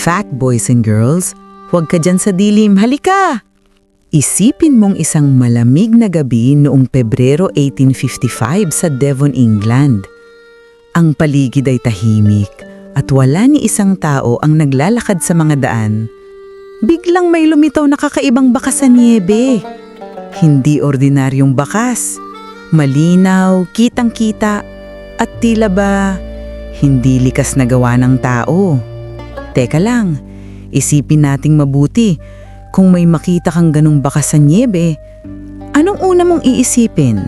Fact, boys and girls, huwag ka dyan sa dilim, halika! Isipin mong isang malamig na gabi noong Pebrero 1855 sa Devon, England. Ang paligid ay tahimik at wala ni isang tao ang naglalakad sa mga daan. Biglang may lumitaw na kakaibang bakas sa niebe. Hindi ordinaryong bakas. Malinaw, kitang-kita, at tila ba hindi likas na gawa ng tao. Teka lang, isipin nating mabuti. Kung may makita kang ganung bakas sa niebe, anong una mong iisipin?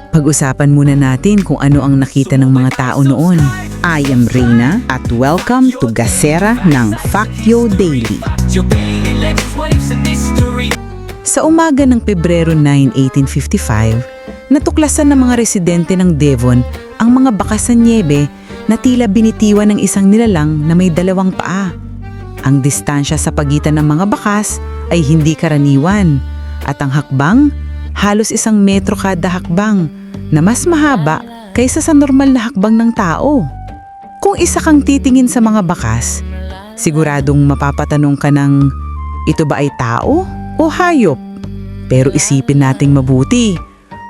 Pag-usapan muna natin kung ano ang nakita ng mga tao noon. I am Reyna at welcome to Gasera ng Factio Daily. Sa umaga ng Pebrero 9, 1855, natuklasan ng mga residente ng Devon ang mga bakas sa niebe na tila binitiwan ng isang nilalang na may dalawang paa. Ang distansya sa pagitan ng mga bakas ay hindi karaniwan at ang hakbang halos 1 metro kada hakbang na mas mahaba kaysa sa normal na hakbang ng tao. Kung isa kang titingin sa mga bakas, siguradong mapapatanong ka ng ito ba ay tao o hayop? Pero isipin nating mabuti,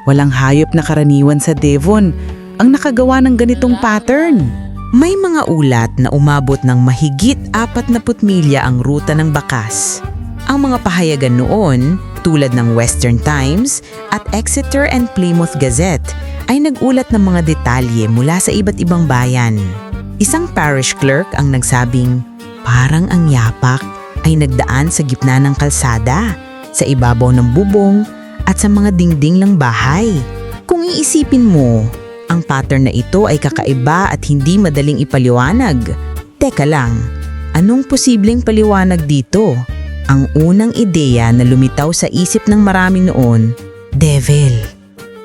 walang hayop na karaniwan sa Devon ang nakagawa ng ganitong pattern. May mga ulat na umabot ng mahigit 40 milya ang ruta ng bakas. Ang mga pahayagan noon, tulad ng Western Times at Exeter and Plymouth Gazette, ay nagulat ng mga detalye mula sa iba't ibang bayan. Isang parish clerk ang nagsabing, parang ang yapak ay nagdaan sa gitna ng kalsada, sa ibabaw ng bubong at sa mga dingding ng bahay. Kung iisipin mo, ang pattern na ito ay kakaiba at hindi madaling ipaliwanag. Teka lang, anong posibleng paliwanag dito? Ang unang ideya na lumitaw sa isip ng marami noon, devil.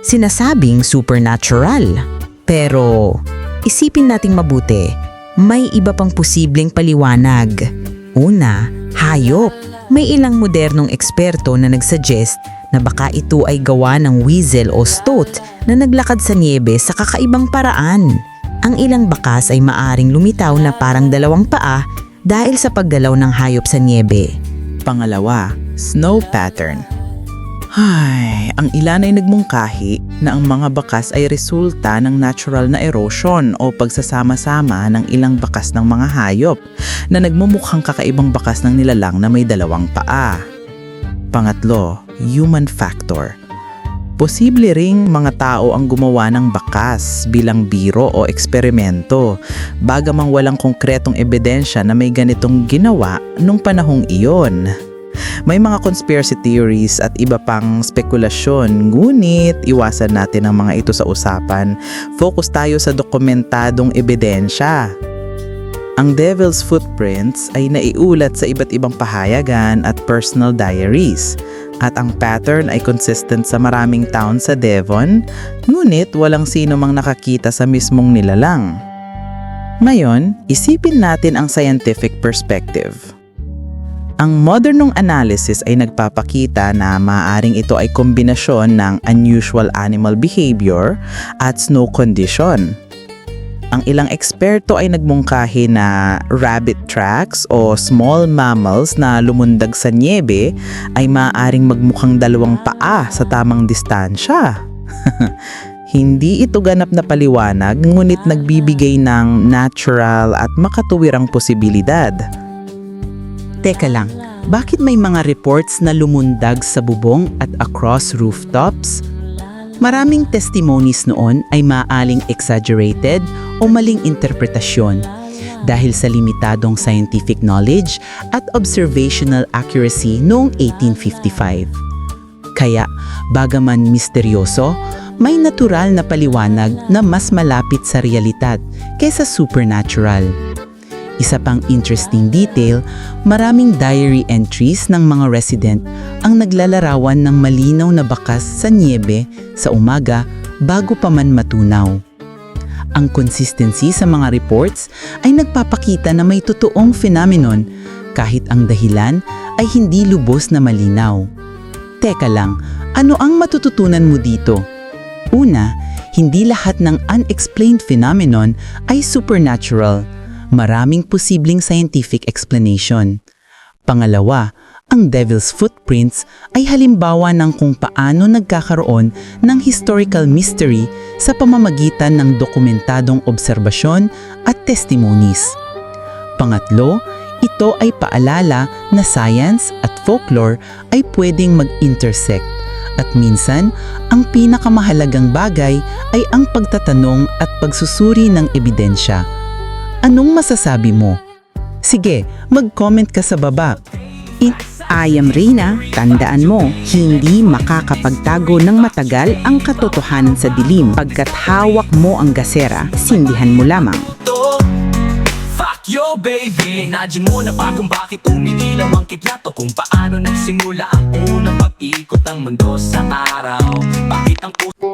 Sinasabing supernatural. Pero isipin nating mabuti, may iba pang posibleng paliwanag. Una, hayop. May ilang modernong eksperto na nagsuggest na baka ito ay gawa ng weasel o stoat na naglakad sa niebe sa kakaibang paraan. Ang ilang bakas ay maaring lumitaw na parang 2 paa dahil sa paggalaw ng hayop sa niebe. Pangalawa, snow pattern. Ang ilan ay nagmungkahi na ang mga bakas ay resulta ng natural na erosion o pagsasama-sama ng ilang bakas ng mga hayop na nagmumukhang kakaibang bakas ng nilalang na may 2 paa. Pangatlo, human factor. Posible ring mga tao ang gumawa ng bakas bilang biro o eksperimento, bagamang walang konkretong ebidensya na may ganitong ginawa nung panahong iyon. May mga conspiracy theories at iba pang spekulasyon, ngunit iwasan natin ang mga ito sa usapan. Focus tayo sa dokumentadong ebidensya. Ang Devil's Footprints ay naiulat sa iba't ibang pahayagan at personal diaries. At ang pattern ay consistent sa maraming town sa Devon, ngunit walang sino mang nakakita sa mismong nilalang. Ngayon, isipin natin ang scientific perspective. Ang modernong analysis ay nagpapakita na maaaring ito ay kombinasyon ng unusual animal behavior at snow condition. Ang ilang eksperto ay nagmungkahi na rabbit tracks o small mammals na lumundag sa niebe ay maaaring magmukhang 2 paa sa tamang distansya. Hindi ito ganap na paliwanag, ngunit nagbibigay ng natural at makatuwirang posibilidad. Teka lang, bakit may mga reports na lumundag sa bubong at across rooftops? Maraming testimonies noon ay maaaring exaggerated o maling interpretasyon dahil sa limitadong scientific knowledge at observational accuracy noong 1855. Kaya, bagaman misteryoso, may natural na paliwanag na mas malapit sa realidad kaysa supernatural. Isa pang interesting detail, maraming diary entries ng mga resident ang naglalarawan ng malinaw na bakas sa niebe sa umaga bago pa man matunaw. Ang consistency sa mga reports ay nagpapakita na may totoong phenomenon kahit ang dahilan ay hindi lubos na malinaw. Teka lang, ano ang matututunan mo dito? Una, hindi lahat ng unexplained phenomenon ay supernatural. Maraming posibleng scientific explanation. Pangalawa, ang Devil's Footprints ay halimbawa ng kung paano nagkakaroon ng historical mystery sa pamamagitan ng dokumentadong obserbasyon at testimonies. Pangatlo, ito ay paalala na science at folklore ay pwedeng mag-intersect at minsan, ang pinakamahalagang bagay ay ang pagtatanong at pagsusuri ng ebidensya. Anong masasabi mo? Sige, mag-comment ka sa baba. I am Reyna, tandaan mo, hindi makakapagtago ng matagal ang katotohanan sa dilim. Pagkat hawak mo ang gasera, sindihan mo lamang. Fuck yo baby, Nadyan mo na pa kung bakit umiilaw ang kidlat o kung paano nagsimula ang unang pag-ikot ng mundo sa araw. Bakit ang puso